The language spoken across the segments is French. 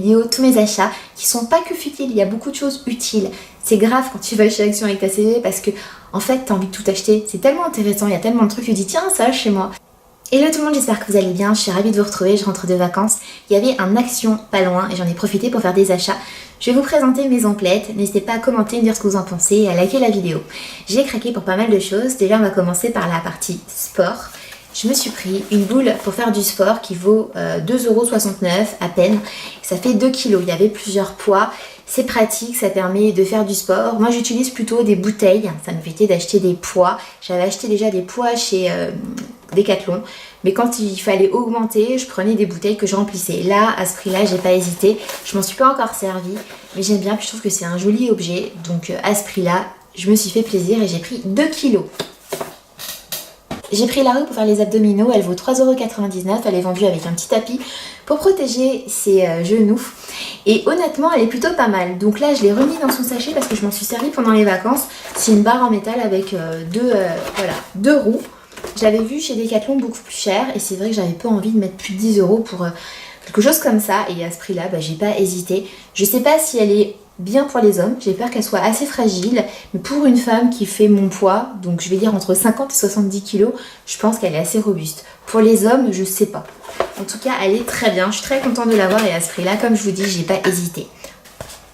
Vidéo, tous mes achats qui sont pas que futiles, il y a beaucoup de choses utiles. C'est grave quand tu vas chez Action avec ta CV parce que en fait t'as envie de tout acheter, c'est tellement intéressant, il y a tellement de trucs, tu te dis tiens ça chez moi. Hello tout le monde, j'espère que vous allez bien, je suis ravie de vous retrouver, je rentre de vacances. Il y avait un Action pas loin et j'en ai profité pour faire des achats. Je vais vous présenter mes emplettes, n'hésitez pas à commenter, me dire ce que vous en pensez et à liker la vidéo. J'ai craqué pour pas mal de choses, déjà on va commencer par la partie sport. Je me suis pris une boule pour faire du sport qui vaut 2,69€ à peine. Ça fait 2 kg, il y avait plusieurs poids. C'est pratique, ça permet de faire du sport. Moi j'utilise plutôt des bouteilles, ça m'évitait d'acheter des poids. J'avais acheté déjà des poids chez Decathlon. Mais quand il fallait augmenter, je prenais des bouteilles que je remplissais. Là, à ce prix-là, j'ai pas hésité. Je m'en suis pas encore servi, mais j'aime bien, puis je trouve que c'est un joli objet. Donc à ce prix-là, je me suis fait plaisir et j'ai pris 2 kg. J'ai pris la rue pour faire les abdominaux, elle vaut 3,99€, elle est vendue avec un petit tapis pour protéger ses genoux. Et honnêtement, elle est plutôt pas mal. Donc là, je l'ai remis dans son sachet parce que je m'en suis servi pendant les vacances. C'est une barre en métal avec deux roues. Je l'avais vue chez Decathlon beaucoup plus cher et c'est vrai que j'avais pas envie de mettre plus de 10€ pour quelque chose comme ça. Et à ce prix-là, j'ai pas hésité. Je sais pas si elle est bien pour les hommes, j'ai peur qu'elle soit assez fragile, mais pour une femme qui fait mon poids, donc je vais dire entre 50 et 70 kg, je pense qu'elle est assez robuste. Pour les hommes, je sais pas. En tout cas, elle est très bien, je suis très contente de l'avoir et à ce prix-là, comme je vous dis, j'ai pas hésité.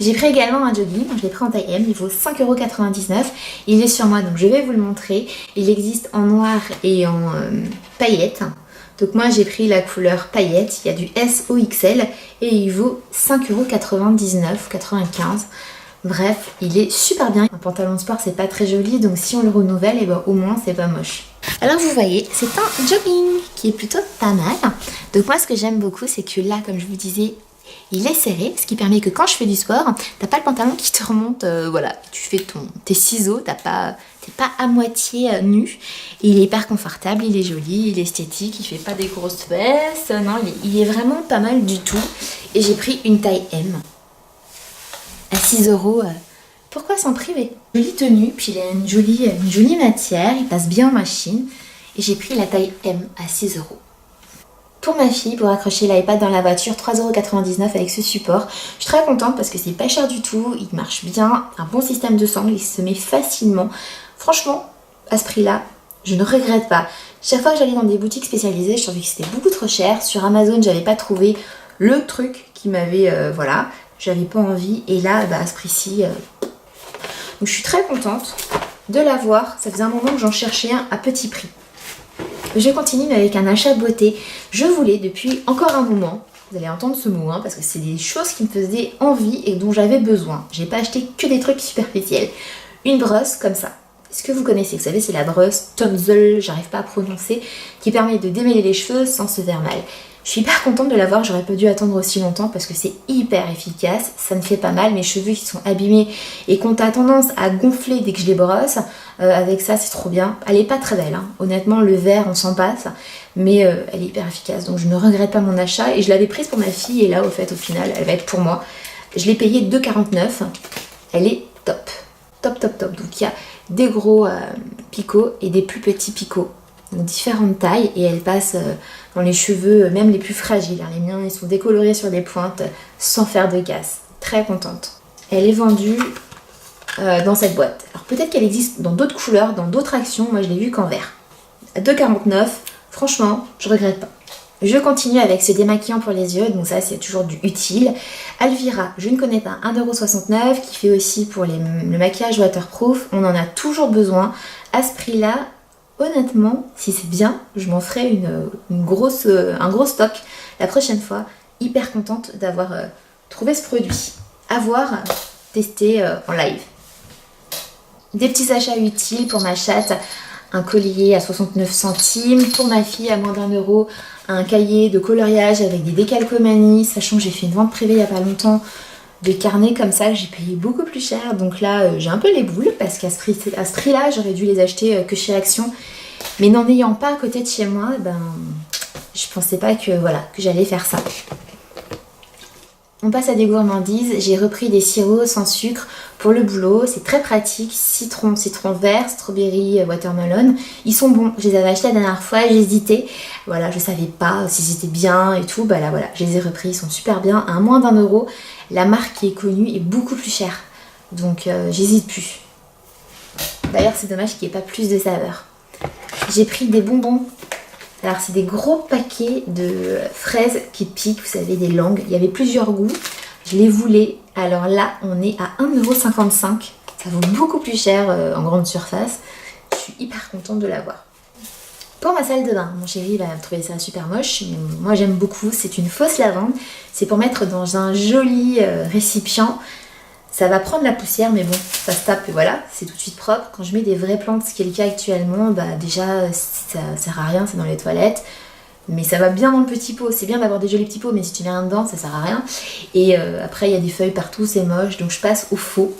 J'ai pris également un jogging, je l'ai pris en taille M, il vaut 5,99€, il est sur moi donc je vais vous le montrer. Il existe en noir et en paillettes. Donc moi j'ai pris la couleur paillette, il y a du S au XL et il vaut 5,99€ ou 95. Bref, il est super bien. Un pantalon de sport c'est pas très joli donc si on le renouvelle, et au moins c'est pas moche. Alors vous voyez, c'est un jogging qui est plutôt pas mal. Donc moi ce que j'aime beaucoup c'est que là comme je vous disais, il est serré, ce qui permet que quand je fais du sport, t'as pas le pantalon qui te remonte, voilà, tu fais tes ciseaux, t'es pas à moitié nu. Il est hyper confortable, il est joli, il est esthétique, il fait pas des grosses fesses, non, il est vraiment pas mal du tout. Et j'ai pris une taille M à 6€. Pourquoi s'en priver? Jolie tenue, puis il a une jolie matière, il passe bien en machine. Et j'ai pris la taille M à 6€. Pour ma fille, pour accrocher l'iPad dans la voiture, 3,99€ avec ce support. Je suis très contente parce que c'est pas cher du tout, il marche bien, un bon système de sangle, il se met facilement. Franchement, à ce prix-là, je ne regrette pas. Chaque fois que j'allais dans des boutiques spécialisées, je trouvais que c'était beaucoup trop cher. Sur Amazon, j'avais pas trouvé le truc qui m'avait, j'avais pas envie. Et là, à ce prix-ci, donc je suis très contente de l'avoir. Ça faisait un moment que j'en cherchais un à petit prix. Je continue avec un achat beauté. Je voulais depuis encore un moment, vous allez entendre ce mot, parce que c'est des choses qui me faisaient envie et dont j'avais besoin. J'ai pas acheté que des trucs superficiels. Une brosse comme ça. Est-ce que vous connaissez? Vous savez, c'est la brosse Tomzl, j'arrive pas à prononcer, qui permet de démêler les cheveux sans se faire mal. Je suis hyper contente de l'avoir, j'aurais pas dû attendre aussi longtemps parce que c'est hyper efficace, ça me fait pas mal, mes cheveux qui sont abîmés et qu'on a tendance à gonfler dès que je les brosse, avec ça c'est trop bien. Elle est pas très belle, honnêtement le vert on s'en passe, mais elle est hyper efficace donc je ne regrette pas mon achat et je l'avais prise pour ma fille et là au final elle va être pour moi. Je l'ai payée 2,49€, elle est top, top. Donc il y a des gros picots et des plus petits picots. Donc différentes tailles et elle passe dans les cheveux même les plus fragiles. Les miens ils sont décolorés sur les pointes sans faire de casse. Très contente. Elle est vendue dans cette boîte. Alors peut-être qu'elle existe dans d'autres couleurs, dans d'autres actions. Moi je l'ai vue qu'en vert. À 2,49€, franchement je regrette pas. Je continue avec ce démaquillant pour les yeux, donc ça c'est toujours du utile. Alvira, je ne connais pas, 1,69€, qui fait aussi pour le maquillage waterproof. On en a toujours besoin. À ce prix-là, honnêtement, si c'est bien, je m'en ferai un gros stock la prochaine fois. Hyper contente d'avoir trouvé ce produit. À voir, tester en live. Des petits achats utiles pour ma chatte. Un collier à 69 centimes. Pour ma fille à moins d'1€. Un cahier de coloriage avec des décalcomanies. Sachant que j'ai fait une vente privée il n'y a pas longtemps. Des carnets comme ça que j'ai payé beaucoup plus cher, donc là j'ai un peu les boules parce qu'à ce prix là j'aurais dû les acheter que chez Action, mais n'en ayant pas à côté de chez moi, je pensais pas que j'allais faire ça. On passe à des gourmandises. J'ai repris des sirops sans sucre pour le boulot. C'est très pratique. Citron vert, strawberry, watermelon. Ils sont bons. Je les avais achetés la dernière fois. J'hésitais. Voilà, je savais pas si c'était bien et tout. Bah là, voilà, je les ai repris. Ils sont super bien. À moins d'1 €. La marque qui est connue est beaucoup plus chère. Donc, j'hésite plus. D'ailleurs, c'est dommage qu'il n'y ait pas plus de saveur. J'ai pris des bonbons. Alors c'est des gros paquets de fraises qui piquent, vous savez, des langues. Il y avait plusieurs goûts. Je les voulais. Alors là, on est à 1,55 €. Ça vaut beaucoup plus cher en grande surface. Je suis hyper contente de l'avoir. Pour ma salle de bain, mon chéri va trouver ça super moche, mais moi j'aime beaucoup. C'est une fausse lavande. C'est pour mettre dans un joli récipient. Ça va prendre la poussière, mais bon, ça se tape et voilà, c'est tout de suite propre. Quand je mets des vraies plantes, ce qui est le cas actuellement, bah déjà, ça sert à rien, c'est dans les toilettes. Mais ça va bien dans le petit pot. C'est bien d'avoir des jolis petits pots, mais si tu mets rien dedans, ça sert à rien. Et après, il y a des feuilles partout, c'est moche. Donc je passe au faux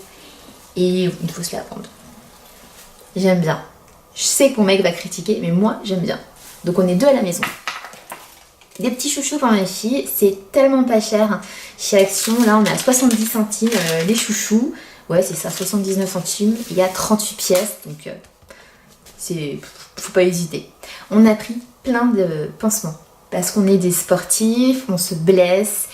et une fausse lavande. J'aime bien. Je sais que mon mec va critiquer, mais moi, j'aime bien. Donc on est 2 à la maison. Des petits chouchous pour mes filles, c'est tellement pas cher. Chez Action, là on est à 70 centimes les chouchous. Ouais, c'est ça, 79 centimes. Il y a 38 pièces, donc faut pas hésiter. On a pris plein de pansements parce qu'on est des sportifs, on se blesse.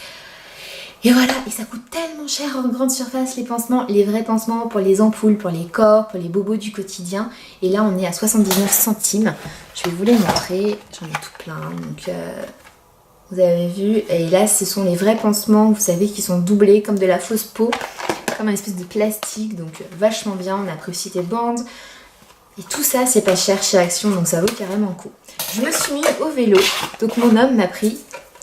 Et voilà, et ça coûte tellement cher en grande surface les pansements, les vrais pansements pour les ampoules, pour les corps, pour les bobos du quotidien. Et là on est à 79 centimes. Je vais vous les montrer, j'en ai tout plein. Donc vous avez vu, et là ce sont les vrais pansements, vous savez, qui sont doublés comme de la fausse peau, comme un espèce de plastique, donc vachement bien. On a pris aussi des bandes. Et tout ça, c'est pas cher chez Action, donc ça vaut carrément le coup. Je me suis mis au vélo, donc mon homme m'a pris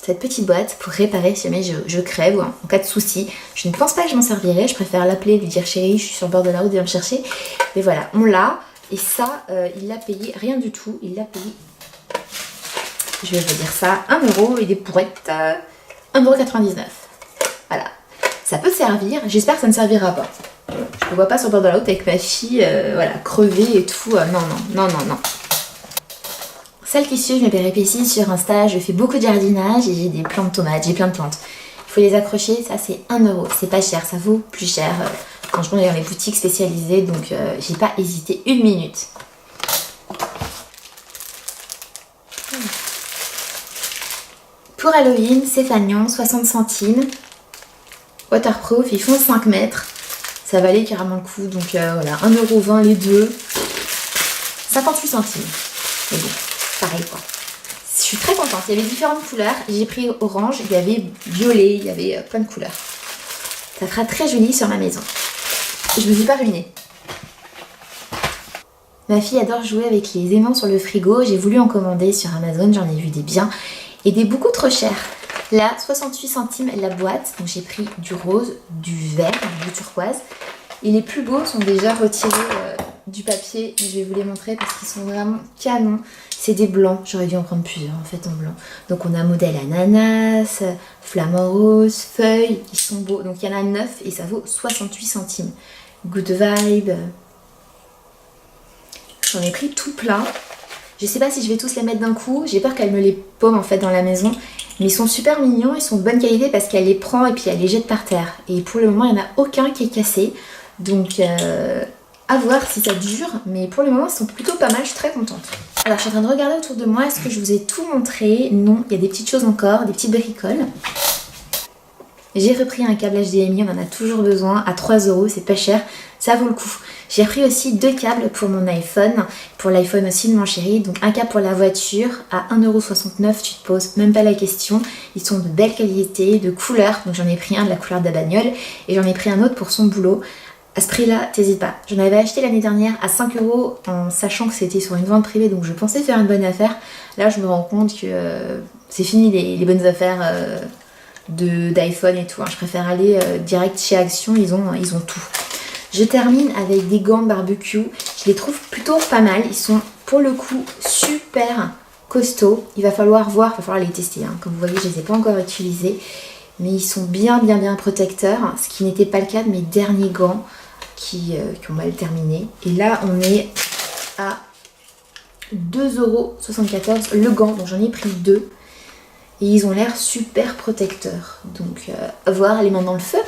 cette petite boîte pour réparer si jamais je crève ou en cas de souci. Je ne pense pas que je m'en servirai, je préfère l'appeler, lui dire chérie, je suis sur le bord de la route, viens me chercher. Mais voilà, on l'a, et ça, il l'a payé rien du tout, il l'a payé, je vais vous dire ça, 1 € et des pourrettes, 1,99 €. Voilà, ça peut servir, j'espère que ça ne servira pas. Je ne vois pas sur le bord de la route avec ma fille, voilà, crevée et tout. Non. Celle qui suit mes péripéties sur Insta, je fais beaucoup de jardinage et j'ai des plants de tomates, j'ai plein de plantes. Il faut les accrocher, ça c'est 1 €, c'est pas cher, ça vaut plus cher. Franchement, il y a dans les boutiques spécialisées, donc j'ai pas hésité une minute. Pour Halloween, c'est Fagnon, 60 centimes. Waterproof, ils font 5 mètres. Ça valait carrément le coup, donc voilà, 1,20 € les deux, 58 centimes. Mais bon, pareil quoi. Je suis très contente, il y avait différentes couleurs, j'ai pris orange, il y avait violet, il y avait plein de couleurs. Ça fera très joli sur ma maison. Je me suis pas ruinée. Ma fille adore jouer avec les aimants sur le frigo, j'ai voulu en commander sur Amazon, j'en ai vu des biens et des beaucoup trop chers. Là, 68 centimes la boîte, donc j'ai pris du rose, du vert, du turquoise. Et les plus beaux sont déjà retirés du papier. Je vais vous les montrer parce qu'ils sont vraiment canons. C'est des blancs, j'aurais dû en prendre plusieurs en fait en blanc. Donc on a modèle ananas, flamant rose, feuilles, ils sont beaux. Donc il y en a 9 et ça vaut 68 centimes. Good vibe. J'en ai pris tout plein. Je sais pas si je vais tous les mettre d'un coup, j'ai peur qu'elle me les paume en fait dans la maison. Mais ils sont super mignons, ils sont de bonne qualité parce qu'elle les prend et puis elle les jette par terre. Et pour le moment, il n'y en a aucun qui est cassé. Donc à voir si ça dure, mais pour le moment, ils sont plutôt pas mal, je suis très contente. Alors je suis en train de regarder autour de moi, est-ce que je vous ai tout montré? Non, il y a des petites choses encore, des petites bricoles. J'ai repris un câble HDMI, on en a toujours besoin, à 3 €, c'est pas cher, ça vaut le coup. J'ai repris aussi 2 câbles pour mon iPhone, pour l'iPhone aussi de mon chéri. Donc un câble pour la voiture à 1,69 €, tu te poses même pas la question. Ils sont de belle qualité, de couleur, donc j'en ai pris un de la couleur de la bagnole et j'en ai pris un autre pour son boulot. À ce prix-là, t'hésites pas. J'en avais acheté l'année dernière à 5 € en sachant que c'était sur une vente privée, donc je pensais faire une bonne affaire. Là, je me rends compte que c'est fini les bonnes affaires d'iPhone et tout. Je préfère aller direct chez Action, ils ont tout. Je termine avec des gants de barbecue. Je les trouve plutôt pas mal. Ils sont pour le coup super costauds. Il va falloir voir, il va falloir les tester. Comme vous voyez, je ne les ai pas encore utilisés. Mais ils sont bien protecteurs. Ce qui n'était pas le cas de mes derniers gants qui ont mal terminé. Et là, on est à 2,74 € le gant. Donc j'en ai pris 2. et ils ont l'air super protecteurs. Donc voir les mains dans le feu.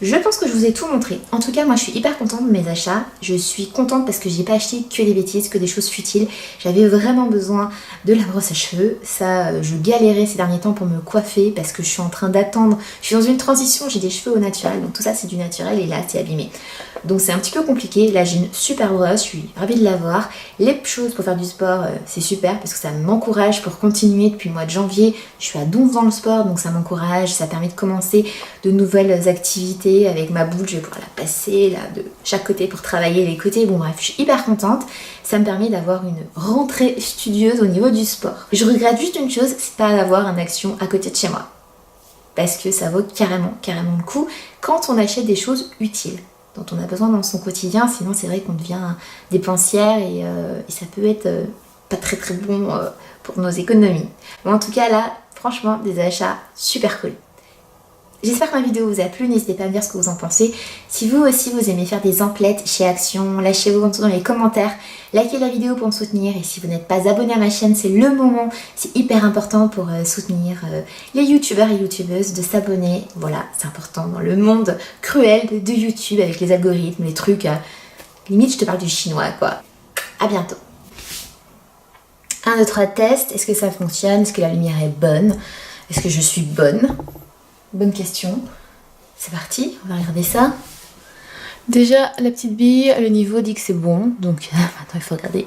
Je pense que je vous ai tout montré. En tout cas, moi je suis hyper contente de mes achats. Je suis contente parce que j'ai pas acheté que des bêtises, que des choses futiles. J'avais vraiment besoin de la brosse à cheveux. Ça, je galérais ces derniers temps pour me coiffer parce que je suis en train d'attendre. Je suis dans une transition, j'ai des cheveux au naturel. Donc tout ça c'est du naturel et là c'est abîmé. Donc c'est un petit peu compliqué. Là j'ai une super brosse, je suis ravie de l'avoir. Les choses pour faire du sport, c'est super parce que ça m'encourage pour continuer depuis le mois de janvier. Je suis à 12 dans le sport, donc ça m'encourage. Ça permet de commencer de nouvelles activités. Avec ma boule, je vais pouvoir la passer là de chaque côté pour travailler les côtés. Bon bref, je suis hyper contente. Ça me permet d'avoir une rentrée studieuse au niveau du sport. Je regrette juste une chose, c'est pas d'avoir un Action à côté de chez moi. Parce que ça vaut carrément le coup quand on achète des choses utiles dont on a besoin dans son quotidien, sinon c'est vrai qu'on devient dépensière et ça peut être pas très bon pour nos économies. Mais en tout cas là, franchement, des achats super cool. J'espère que ma vidéo vous a plu, n'hésitez pas à me dire ce que vous en pensez. Si vous aussi vous aimez faire des emplettes chez Action, lâchez-vous en dessous dans les commentaires, likez la vidéo pour me soutenir et si vous n'êtes pas abonné à ma chaîne, c'est le moment, c'est hyper important pour soutenir les youtubeurs et youtubeuses de s'abonner. Voilà, c'est important dans le monde cruel de YouTube avec les algorithmes, les trucs, limite je te parle du chinois quoi. À bientôt. 1, 2, 3 test, est-ce que ça fonctionne? Est-ce que la lumière est bonne? Est-ce que je suis bonne? Bonne question. C'est parti, on va regarder ça. Déjà, la petite bille, le niveau dit que c'est bon, donc maintenant il faut regarder